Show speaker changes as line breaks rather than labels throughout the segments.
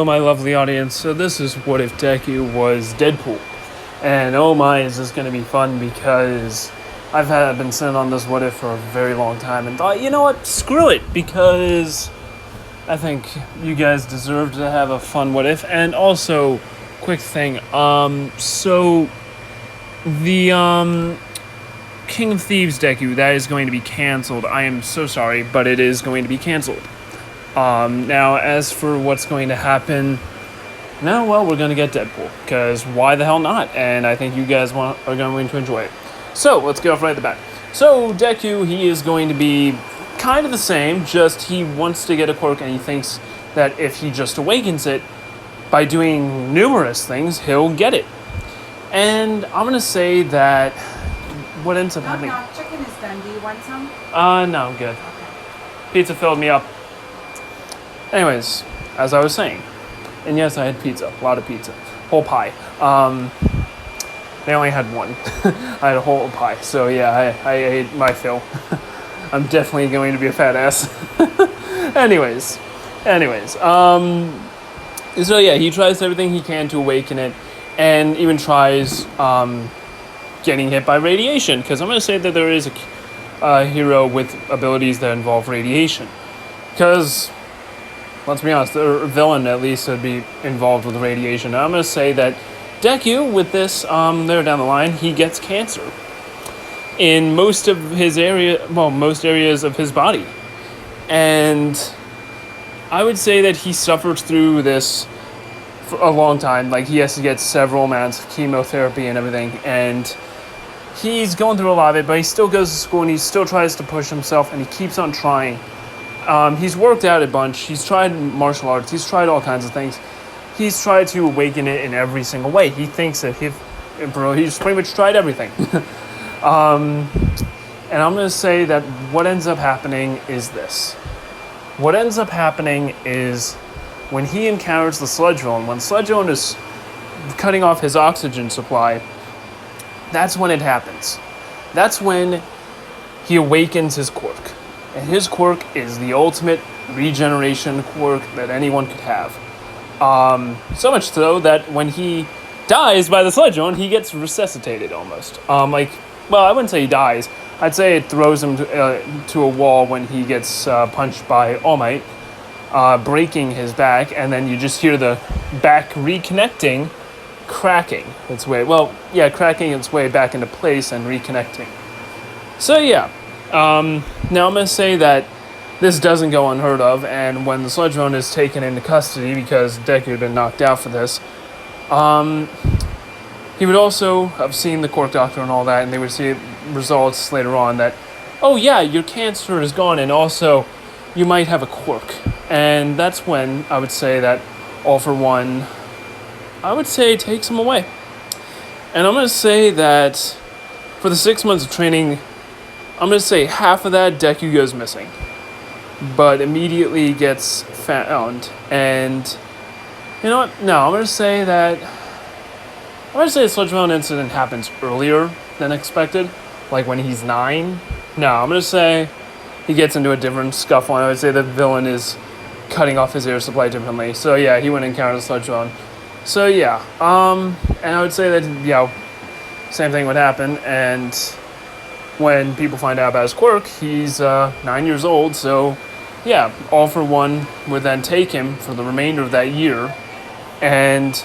Hello, my lovely audience. So this is What If Deku was Deadpool. And oh my, is this going to be fun, because I've been sitting on this What If for a very long time and thought, you know what, screw it, because I think you guys deserve to have a fun What If. And also, quick thing, so the King of Thieves Deku, that is going to be canceled. I am so sorry, but it is going to be canceled. Now, as for what's going to happen, now, well, we're going to get Deadpool, because why the hell not? And I think you guys are going to enjoy it. So, let's get off right at the bat. So, Deku, he is going to be kind of the same, just he wants to get a quirk, and he thinks that if he just awakens it, by doing numerous things, he'll get it. And I'm going to say that what ends up happening...
No, chicken is done. Do you want some?
No, I'm good.
Okay.
Pizza filled me up. Anyways, as I was saying, and yes, I had pizza, a lot of pizza, whole pie. They only had one. I had a whole pie, so yeah, I ate my fill. I'm definitely going to be a fat ass. Anyways, so yeah, he tries everything he can to awaken it, and even tries getting hit by radiation, because I'm going to say that there is a hero with abilities that involve radiation, because... let's be honest, the villain at least would be involved with radiation. Now, I'm going to say that Deku, with this, there down the line, he gets cancer in most areas of his body. And I would say that he suffers through this for a long time. Like, he has to get several amounts of chemotherapy and everything. And he's going through a lot of it, but he still goes to school and he still tries to push himself, and he keeps on trying. He's worked out a bunch. He's tried martial arts. He's tried all kinds of things. He's tried to awaken it in every single way. He thinks that he's pretty much tried everything. And I'm going to say that what ends up happening is this. What ends up happening is when he encounters the Sludge Villain, when Sludge Villain is cutting off his oxygen supply, that's when it happens. That's when he awakens his quirk. And his quirk is the ultimate regeneration quirk that anyone could have. So much so that when he dies by the Sludge Villain, he gets resuscitated almost. I wouldn't say he dies. I'd say it throws him to a wall when he gets punched by All Might, breaking his back, and then you just hear the back reconnecting, cracking its way back into place and reconnecting. So yeah. Now I'm going to say that this doesn't go unheard of, and when the Sludge Villain is taken into custody, because Deku had been knocked out for this, he would also have seen the Quirk Doctor and all that, and they would see results later on that, oh yeah, your cancer is gone, and also you might have a quirk. And that's when I would say that All For One, I would say, takes him away. And I'm going to say that for the 6 months of training, I'm going to say half of that Deku goes missing, but immediately gets found. And you know what? No, I'm going to say the Sludge Villain incident happens earlier than expected, like when he's 9. No, I'm going to say he gets into a different scuffle, and I would say the villain is cutting off his air supply differently. So yeah, he wouldn't encounter the Sludge Villain. So yeah, and I would say that, same thing would happen, and when people find out about his quirk, he's 9 years old, so yeah, All For One would then take him for the remainder of that year and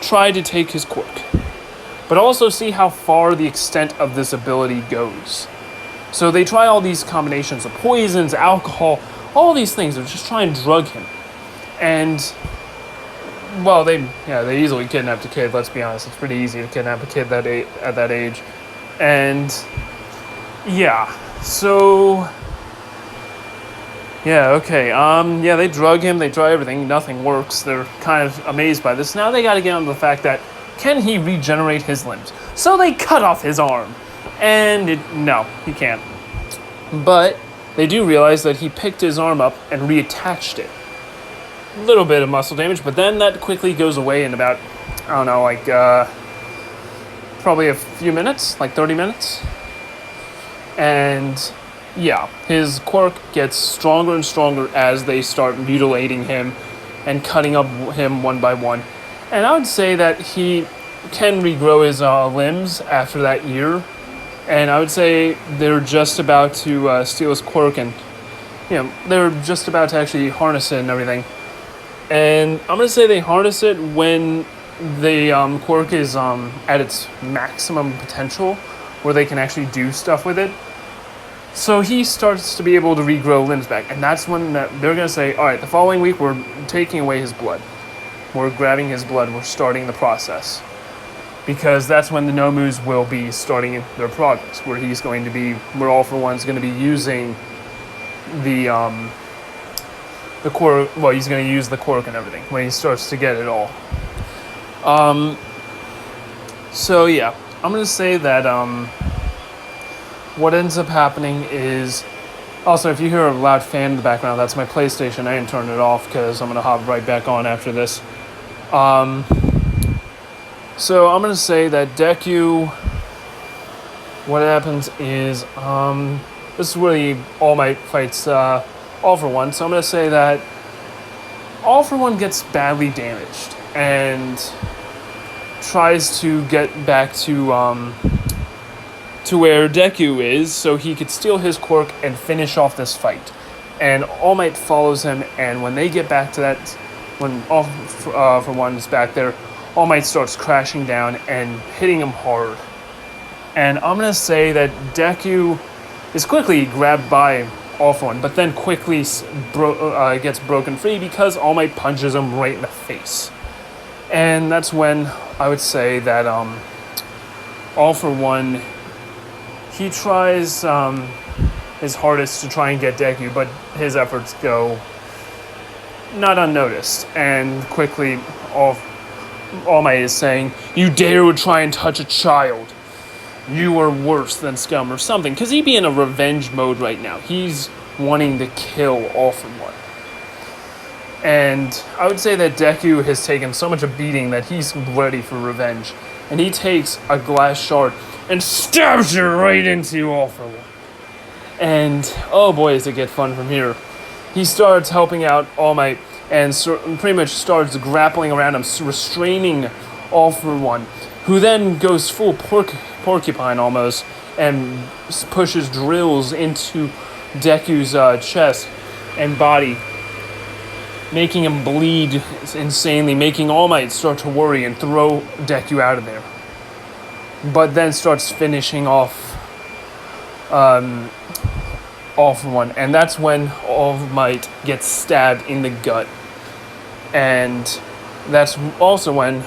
try to take his quirk, but also see how far the extent of this ability goes. So they try all these combinations of poisons, alcohol, all these things. They just try and drug him. And, well, they easily kidnapped a kid, let's be honest. It's pretty easy to kidnap a kid at that age. And... yeah, so, yeah, okay, they drug him, they try everything, nothing works, they're kind of amazed by this. Now they gotta get on to the fact that, can he regenerate his limbs? So they cut off his arm, and no, he can't. But they do realize that he picked his arm up and reattached it. A little bit of muscle damage, but then that quickly goes away in about, I don't know, probably a few minutes, like 30 minutes. And yeah, his quirk gets stronger and stronger as they start mutilating him and cutting up him one by one. And I would say that he can regrow his limbs after that year. And I would say they're just about to steal his quirk, and they're just about to actually harness it and everything. And I'm gonna say they harness it when the quirk is at its maximum potential, where they can actually do stuff with it. So he starts to be able to regrow limbs back, and that's when they're gonna say, all right, the following week we're taking away his blood. We're grabbing his blood. We're starting the process. Because that's when the Nomus will be starting their progress, where All For One's going to be using the quirk. Well, he's going to use the quirk and everything when he starts to get it all. So yeah, I'm going to say that what ends up happening is, also if you hear a loud fan in the background, that's my PlayStation. I didn't turn it off because I'm going to hop right back on after this. So I'm going to say that Deku, what happens is, this is where the All Might fights All For One. So I'm going to say that All For One gets badly damaged and tries to get back to where Deku is so he could steal his quirk and finish off this fight. And All Might follows him, and when they get back to that, when All For One is back there, All Might starts crashing down and hitting him hard. And I'm going to say that Deku is quickly grabbed by All For One, but then quickly gets broken free because All Might punches him right in the face. And that's when I would say that All For One, he tries his hardest to try and get Deku, but his efforts go not unnoticed. And quickly All Might is saying, "You dare to try and touch a child. You are worse than scum," or something. Because he'd be in a revenge mode right now. He's wanting to kill All For One. And I would say that Deku has taken so much a beating that he's ready for revenge. And he takes a glass shard and stabs it right into All For One. And oh boy, does it get fun from here. He starts helping out All Might and pretty much starts grappling around him, restraining All For One, who then goes full porcupine almost and pushes drills into Deku's chest and body, making him bleed insanely, making All Might start to worry and throw Deku out of there. But then starts finishing off All For One, and that's when All Might gets stabbed in the gut. And that's also when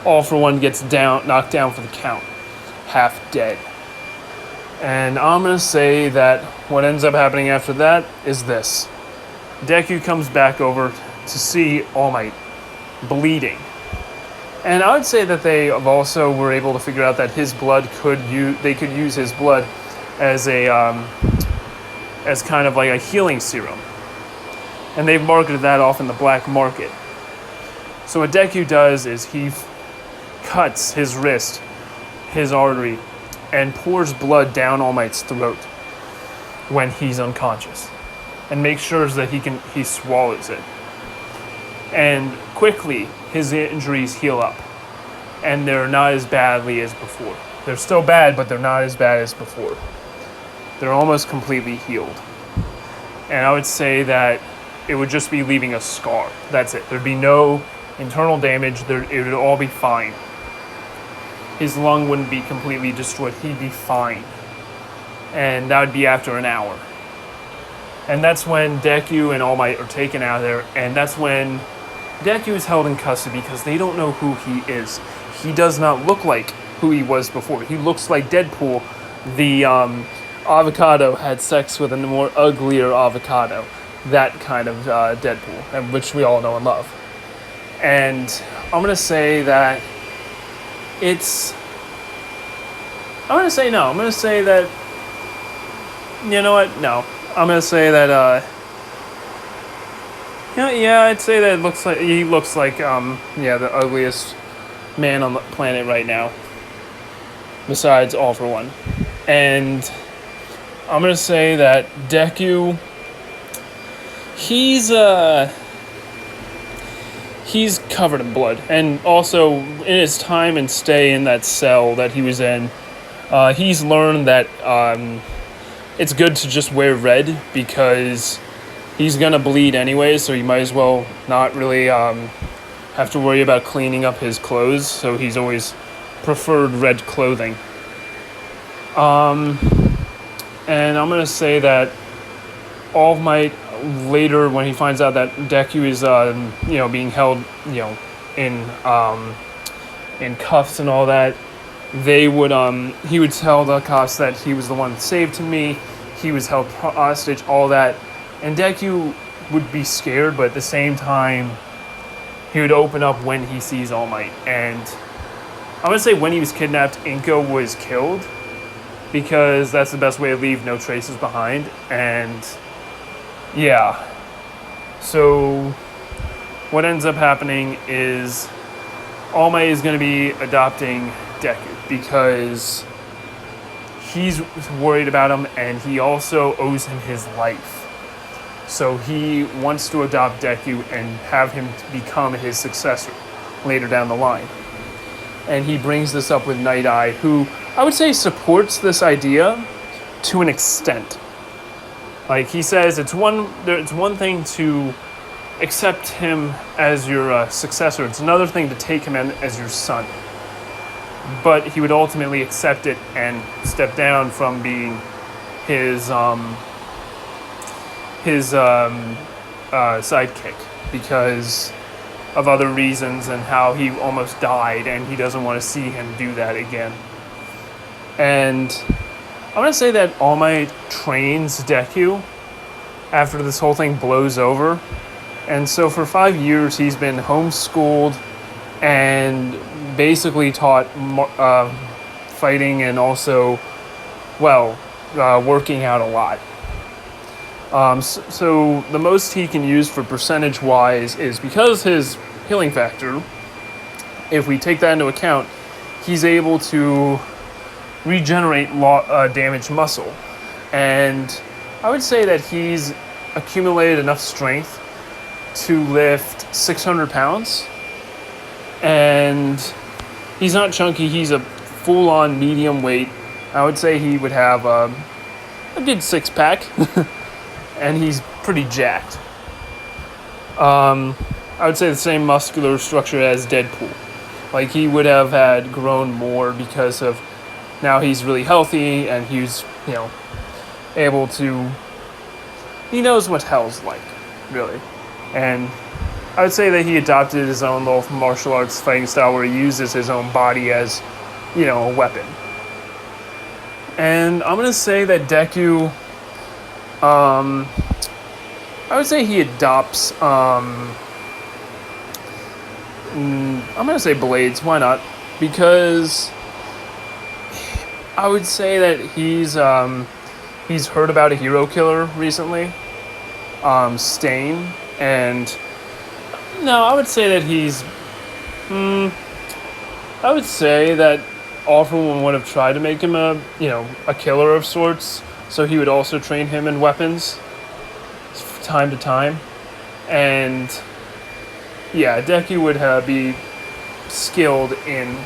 All For One gets knocked down for the count, half dead. And I'm going to say that what ends up happening after that is this. Deku comes back over to see All Might bleeding. And I would say that they also were able to figure out that his blood they could use his blood as as kind of like a healing serum. And they've marketed that off in the black market. So what Deku does is he cuts his wrist, his artery, and pours blood down All Might's throat when he's unconscious, and makes sure that he swallows it. And quickly, his injuries heal up, and they're not as badly as before. They're still bad, but they're not as bad as before. They're almost completely healed. And I would say that it would just be leaving a scar. That's it. There'd be no internal damage. It would all be fine. His lung wouldn't be completely destroyed. He'd be fine. And that would be after an hour. And that's when Deku and All Might are taken out of there. And that's when Deku is held in custody because they don't know who he is. He does not look like who he was before. He looks like DeadPool. The avocado had sex with a more uglier avocado. That kind of DeadPool, which we all know and love. And I'm going to say that I'm going to say no. I'm going to say that, you know what? No. I'm going to say that, I'd say that he looks like, the ugliest man on the planet right now. Besides All For One. And I'm going to say that Deku, he's covered in blood. And also, in his time and stay in that cell that he was in, he's learned that it's good to just wear red because he's gonna bleed anyway, so he might as well not really have to worry about cleaning up his clothes. So he's always preferred red clothing. And I'm gonna say that All Might later, when he finds out that Deku is being held in cuffs and all that, he would tell the cops that he was the one that saved me, he was held hostage, all that, and Deku would be scared, but at the same time he would open up when he sees All Might. And I'm gonna say when he was kidnapped, Inko was killed, because that's the best way to leave no traces behind. And yeah, so what ends up happening is All Might is going to be adopting Deku because he's worried about him, and he also owes him his life. So he wants to adopt Deku and have him become his successor later down the line. And he brings this up with Night Eye, who I would say supports this idea to an extent. Like, he says it's one thing to accept him as your successor. It's another thing to take him in as your son. But he would ultimately accept it and step down from being his sidekick because of other reasons and how he almost died, and he doesn't want to see him do that again. And I'm going to say that All Might trains Deku after this whole thing blows over. And so for 5 years, he's been homeschooled and basically taught fighting and also, working out a lot. So the most he can use for percentage-wise is, because his healing factor, if we take that into account, he's able to regenerate damaged muscle. And I would say that he's accumulated enough strength to lift 600 pounds. And he's not chunky, he's a full-on medium weight. I would say he would have a good six-pack. And he's pretty jacked. I would say the same muscular structure as Deadpool. Like, he would have had grown more because of now he's really healthy and he's, able to... He knows what hell's like, really. And I would say that he adopted his own little martial arts fighting style where he uses his own body as, a weapon. And I'm going to say that Deku... I would say he adopts, I'm going to say blades, why not? Because I would say that he's heard about a hero killer recently, Stain, and no, I would say that I would say that All For One would have tried to make him a killer of sorts, so he would also train him in weapons time to time. And yeah, Deku would be skilled in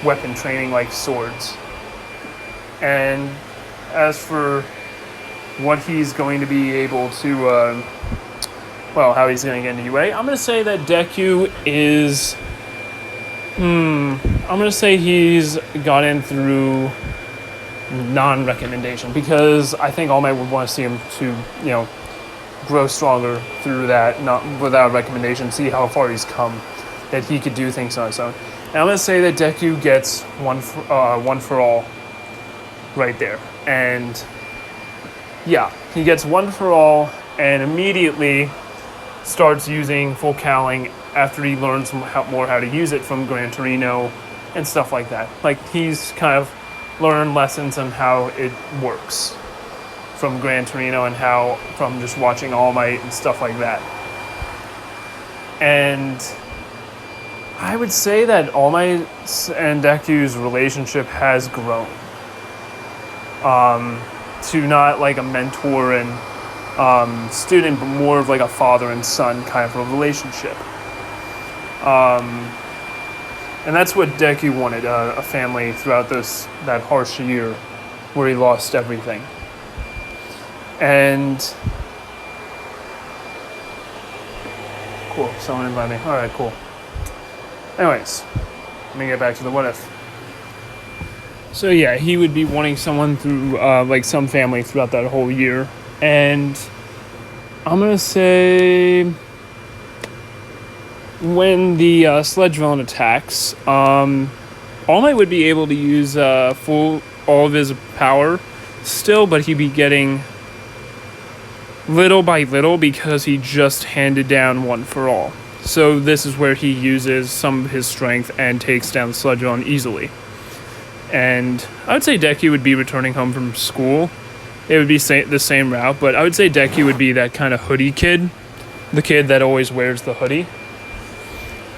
weapon training like swords. And as for what he's going to be able to, how he's going to get into UA, I'm going to say that Deku is, I'm going to say he's got in through non-recommendation, because I think All Might would want to see him to, grow stronger through that, not without recommendation, see how far he's come, that he could do things on his own. And I'm going to say that Deku gets one for all right there. And yeah, he gets one for all and immediately starts using full cowling after he learns more how to use it from Gran Torino and stuff like that. Like, he's kind of learned lessons on how it works from Gran Torino and how from just watching All Might and stuff like that. And I would say that All Might and Deku's relationship has grown to not like a mentor and student, but more of like a father and son kind of a relationship. And that's what Deku wanted, a family throughout that harsh year where he lost everything. And cool, someone invited me. Alright, cool. Anyways, let me get back to the what if. So yeah, he would be wanting someone through, like some family throughout that whole year. And I'm going to say when the Sledge Villain attacks, All Might would be able to use all of his power still, but he'd be getting little by little because he just handed down One for All. So this is where he uses some of his strength and takes down the Sledge Villain easily. And I would say Deku would be returning home from school. It would be the same route, but I would say Deku would be that kind of hoodie kid. The kid that always wears the hoodie.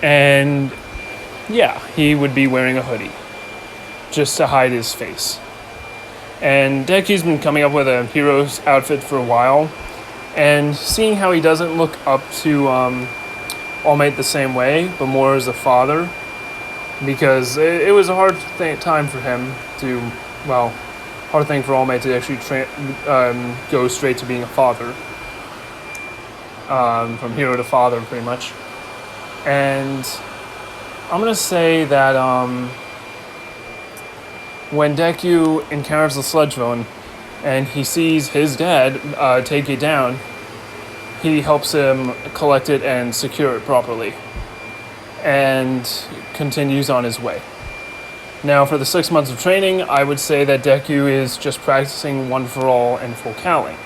And yeah, he would be wearing a hoodie just to hide his face. And Deku's been coming up with a hero's outfit for a while. And seeing how he doesn't look up to All Might the same way, but more as a father. Because it was a hard time for him to, hard thing for All Might to actually go straight to being a father. From hero to father, pretty much. And I'm going to say that when Deku encounters the Sledge Villain and he sees his dad take it down, he helps him collect it and secure it properly. And continues on his way. Now, for the 6 months of training, I would say that Deku is just practicing One for All and full cowling.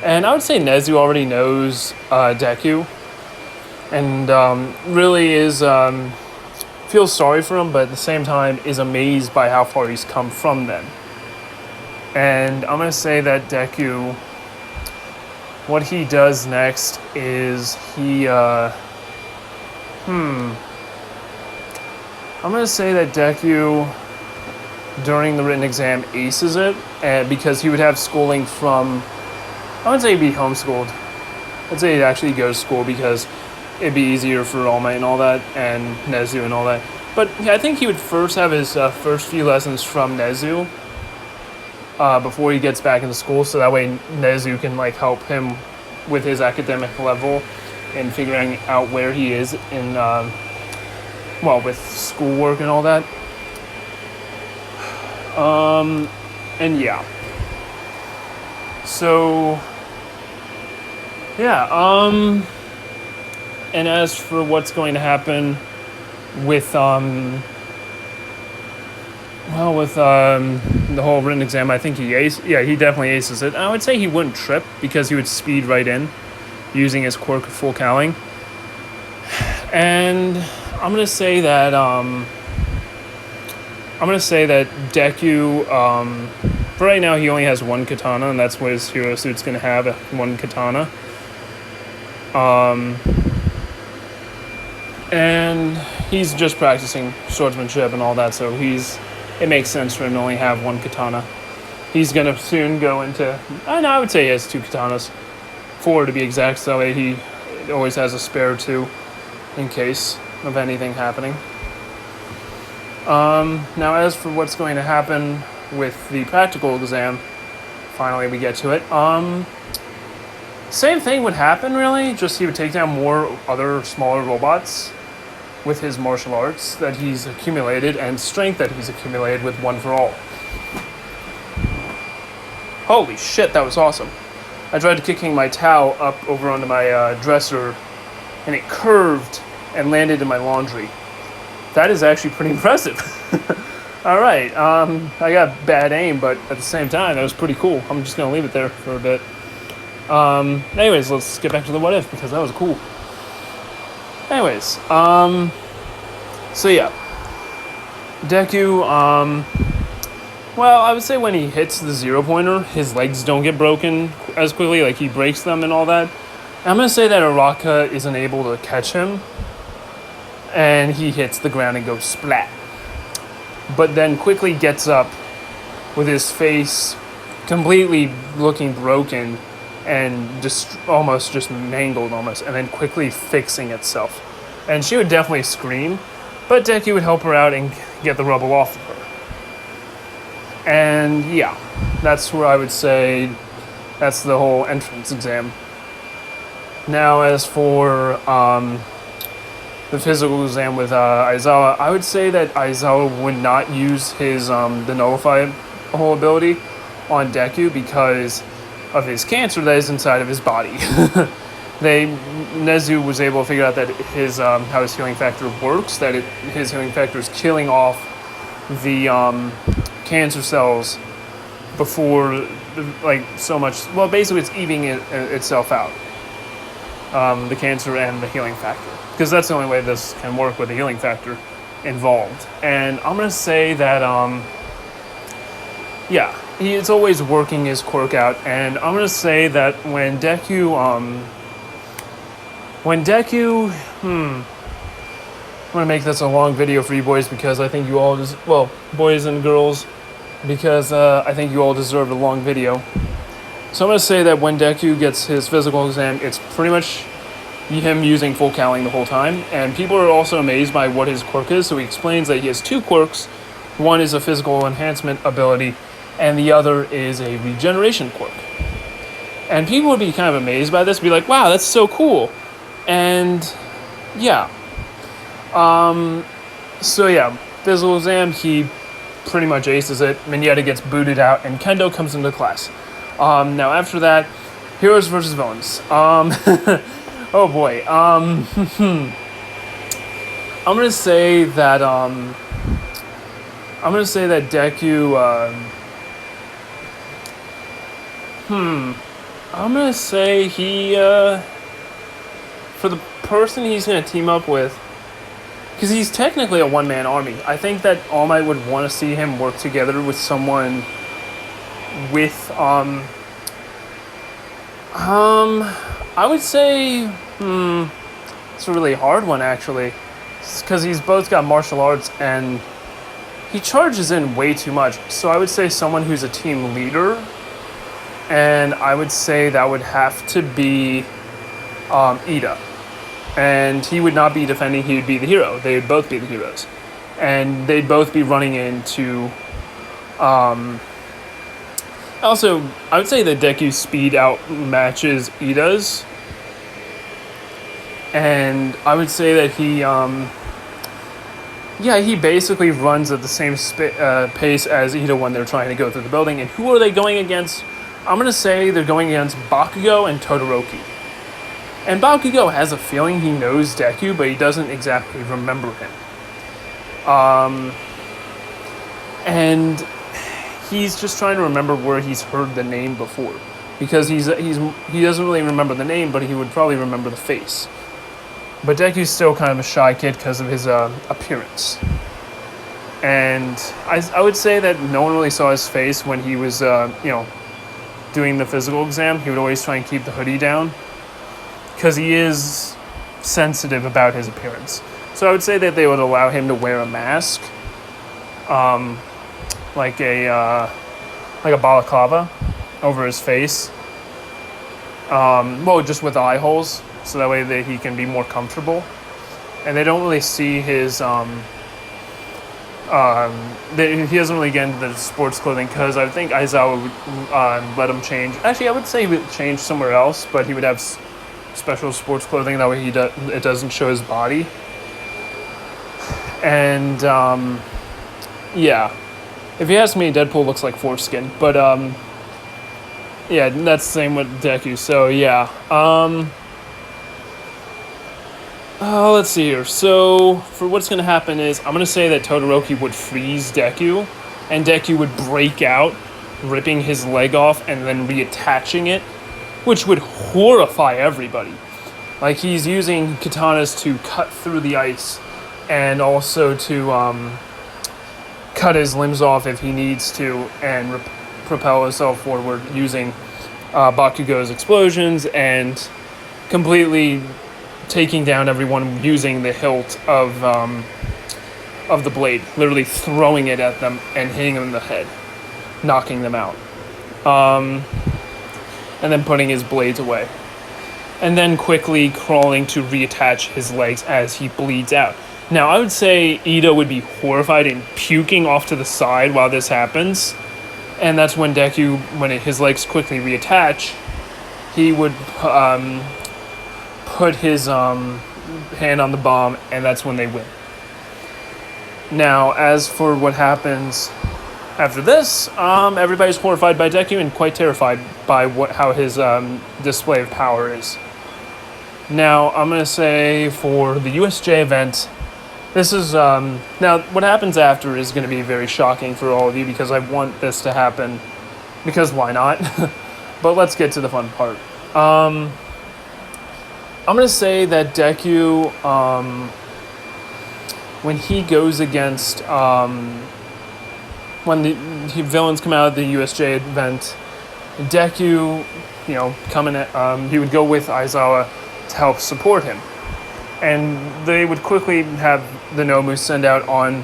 And I would say Nezu already knows Deku, and really is feels sorry for him, but at the same time is amazed by how far he's come from them. And I'm gonna say that Deku, what he does next is he I'm going to say that Deku, during the written exam, aces it, because he would have schooling from, I wouldn't say he'd be homeschooled. I'd say he'd actually go to school because it'd be easier for All Might and all that, and Nezu and all that. But yeah, I think he would first have his first few lessons from Nezu before he gets back into school, so that way Nezu can help him with his academic level and figuring out where he is in, with schoolwork and all that. And yeah. So, yeah, and as for what's going to happen with, the whole written exam, I think he definitely aces it. I would say he wouldn't trip because he would speed right in using his quirk of full cowling. And I'm gonna say that Deku, for right now, he only has one katana, and that's what his hero suit's gonna have, one katana. And he's just practicing swordsmanship and all that, so it makes sense for him to only have one katana. He's gonna soon go into, I would say he has two katanas, 4 to be exact, so he always has a spare 2 in case of anything happening. Now, as for what's going to happen with the practical exam, finally we get to it. Same thing would happen, really, just he would take down more other smaller robots with his martial arts that he's accumulated and strength that he's accumulated with One for All. Holy shit, that was awesome. I tried kicking my towel up over onto my dresser, and it curved and landed in my laundry. That is actually pretty impressive. All right, I got bad aim, but at the same time, that was pretty cool. I'm just going to leave it there for a bit. Anyways, let's get back to the what if, because that was cool. Anyways, so yeah. Deku, I would say when he hits the 0-pointer, his legs don't get broken as quickly, like he breaks them and all that. I'm going to say that Araka isn't able to catch him, and he hits the ground and goes splat. But then quickly gets up with his face completely looking broken and just almost mangled, and then quickly fixing itself. And she would definitely scream, but Deku would help her out and get the rubble off of her. And yeah, that's where I would say that's the whole entrance exam. Now, as for the physical exam with Aizawa, I would say that Aizawa would not use his the nullify whole ability on Deku because of his cancer that is inside of his body. Nezu was able to figure out that his how his healing factor works. That his healing factor is killing off the cancer cells before like so much. Well, basically, it's evening itself out. The cancer and the healing factor, because that's the only way this can work with the healing factor involved. And I'm gonna say that yeah, he is always working his quirk out. And I'm gonna say that when Deku I'm gonna make this a long video for you boys because I think you all boys and girls, because I think you all deserve a long video. So I'm gonna say that when Deku gets his physical exam, it's pretty much him using full cowling the whole time. And people are also amazed by what his quirk is. So he explains that he has two quirks. One is a physical enhancement ability, and the other is a regeneration quirk. And people would be kind of amazed by this, be like, wow, that's so cool. And yeah. So yeah, physical exam, he pretty much aces it. Mignetta gets booted out, and Kendo comes into class. Now after that, heroes versus villains. Oh boy. I'm gonna say that Deku. I'm gonna say he. For the person he's gonna team up with, because he's technically a one-man army. I think that All Might would want to see him work together with someone with I would say it's a really hard one actually, because he's both got martial arts and he charges in way too much. So I would say someone who's a team leader, and I would say that would have to be Ida. And he would not be defending, he would be the hero. They would both be the heroes. And they'd both be running into also, I would say that Deku's speed outmatches Ida's. And I would say that he basically runs at the same pace as Ida when they're trying to go through the building. And who are they going against? I'm going to say they're going against Bakugo and Todoroki. And Bakugo has a feeling he knows Deku, but he doesn't exactly remember him. And he's just trying to remember where he's heard the name before, because he doesn't really remember the name, but he would probably remember the face. But Deku's still kind of a shy kid because of his appearance. And I would say that no one really saw his face when he was doing the physical exam. He would always try and keep the hoodie down because he is sensitive about his appearance. So I would say that they would allow him to wear a mask, like a balaclava over his face. Just with eye holes, so that way that he can be more comfortable. And they don't really see his he doesn't really get into the sports clothing, because I think Aizawa would let him change. Actually, I would say he would change somewhere else, but he would have special sports clothing, that way it doesn't show his body. And yeah, if you ask me, DeadPool looks like foreskin, but yeah, that's the same with Deku. So yeah, let's see here. So for what's gonna happen is, I'm gonna say that Todoroki would freeze Deku, and Deku would break out, ripping his leg off and then reattaching it, which would horrify everybody. Like, he's using katanas to cut through the ice, and also to cut his limbs off if he needs to, and propel himself forward using Bakugo's explosions, and completely taking down everyone using the hilt of the blade, literally throwing it at them and hitting them in the head, knocking them out, and then putting his blades away. and then quickly crawling to reattach his legs as he bleeds out. Now, I would say Ida would be horrified and puking off to the side while this happens, and that's when Deku, when his legs quickly reattach, he would put his hand on the bomb, and that's when they win. Now, as for what happens after this, everybody's horrified by Deku and quite terrified by how his display of power is. Now, I'm going to say for the USJ event, this is, now what happens after is going to be very shocking for all of you because I want this to happen, because why not? But let's get to the fun part. I'm going to say that Deku, when he goes against, when the villains come out of the USJ event, Deku, coming at, he would go with Aizawa to help support him. And they would quickly have the Nomu send out on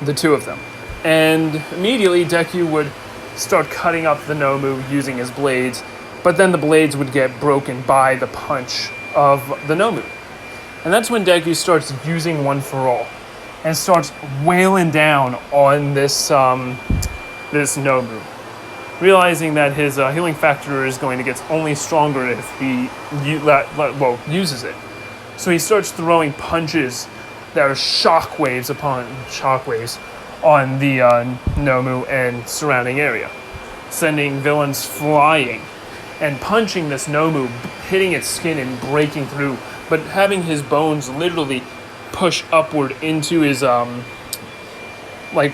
the two of them. And immediately Deku would start cutting up the Nomu using his blades, but then the blades would get broken by the punch of the Nomu. And that's when Deku starts using One for All and starts wailing down on this this Nomu, realizing that his healing factor is going to get only stronger if he uses it. So he starts throwing punches that are shockwaves upon shockwaves on the Nomu and surrounding area, sending villains flying and punching this Nomu, hitting its skin and breaking through, but having his bones literally push upward into his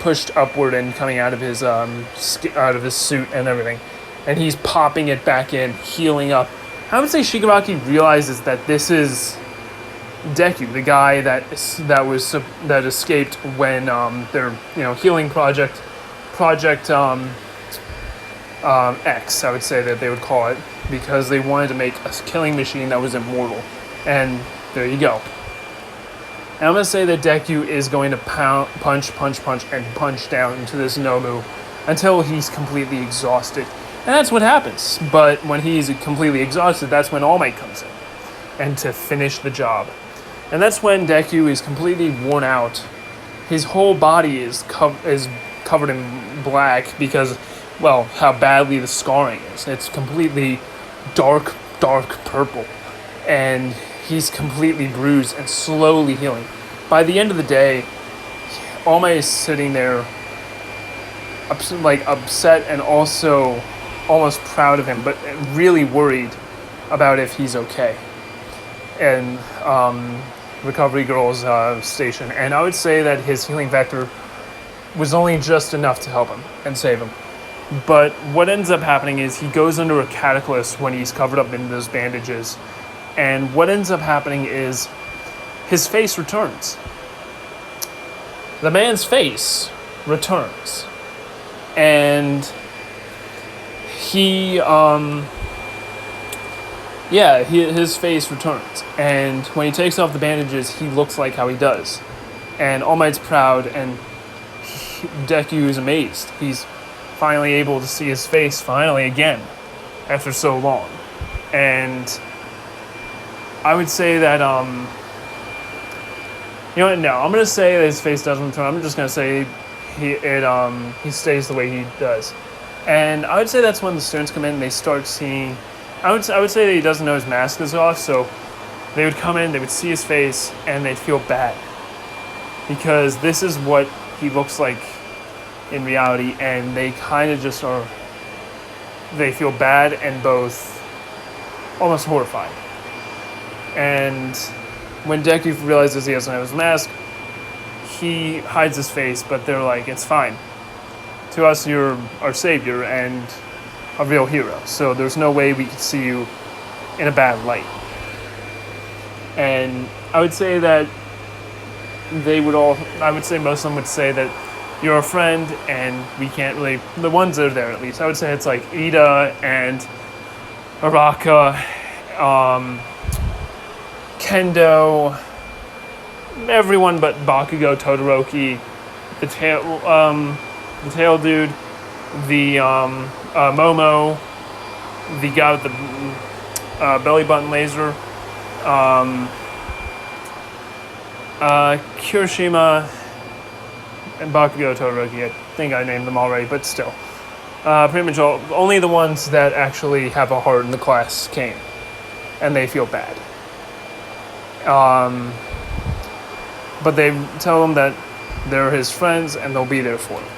pushed upward and coming out of his out of his suit and everything, and he's popping it back in, healing up. I would say Shigaraki realizes that this is Deku, the guy that escaped when their healing project X, I would say that they would call it, because they wanted to make a killing machine that was immortal. And there you go. And I'm going to say that Deku is going to punch down into this Nomu until he's completely exhausted. And that's what happens. But when he's completely exhausted, that's when All Might comes in, and to finish the job. And that's when Deku is completely worn out. His whole body is covered in black because, well, how badly the scarring is. It's completely dark purple. And he's completely bruised and slowly healing. By the end of the day, All Might is sitting there upset and also almost proud of him, but really worried about if he's okay. And Recovery Girl's station. And I would say that his healing factor was only just enough to help him and save him. But what ends up happening is he goes under a cataclysm when he's covered up in those bandages. And what ends up happening is his face returns. The man's face returns. And his face returns. And when he takes off the bandages, he looks like how he does. And All Might's proud, and Deku is amazed. He's finally able to see his face finally again after so long. And I would say that, I'm going to say that his face doesn't return. I'm just going to say he stays the way he does. And I would say that's when the students come in and they start seeing, I would say that he doesn't know his mask is off, so they would come in, they would see his face, and they'd feel bad. Because this is what he looks like in reality, and they kind of just are, they feel bad and both almost horrified. And when Deku realizes he doesn't have his mask, he hides his face, but they're like, it's fine. To us, you're our savior and a real hero, so there's no way we could see you in a bad light. And I would say that I would say most of them would say that you're a friend and we can't really, the ones that are there at least, I would say it's like Ida and Araka, Kendo, everyone but Bakugo, Todoroki, the tail dude, the Momo, the guy with Belly Button Laser, Kirishima, and Bakugo Todoroki. I think I named them already, but still. Pretty much only the ones that actually have a heart in the class came, and they feel bad. But they tell him that they're his friends and they'll be there for him.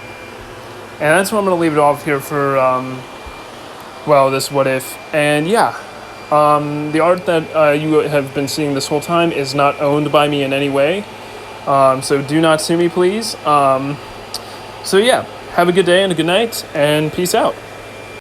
And that's where I'm going to leave it off here for, this What If. And yeah, the art that you have been seeing this whole time is not owned by me in any way. So do not sue me, please. So yeah, have a good day and a good night, and peace out.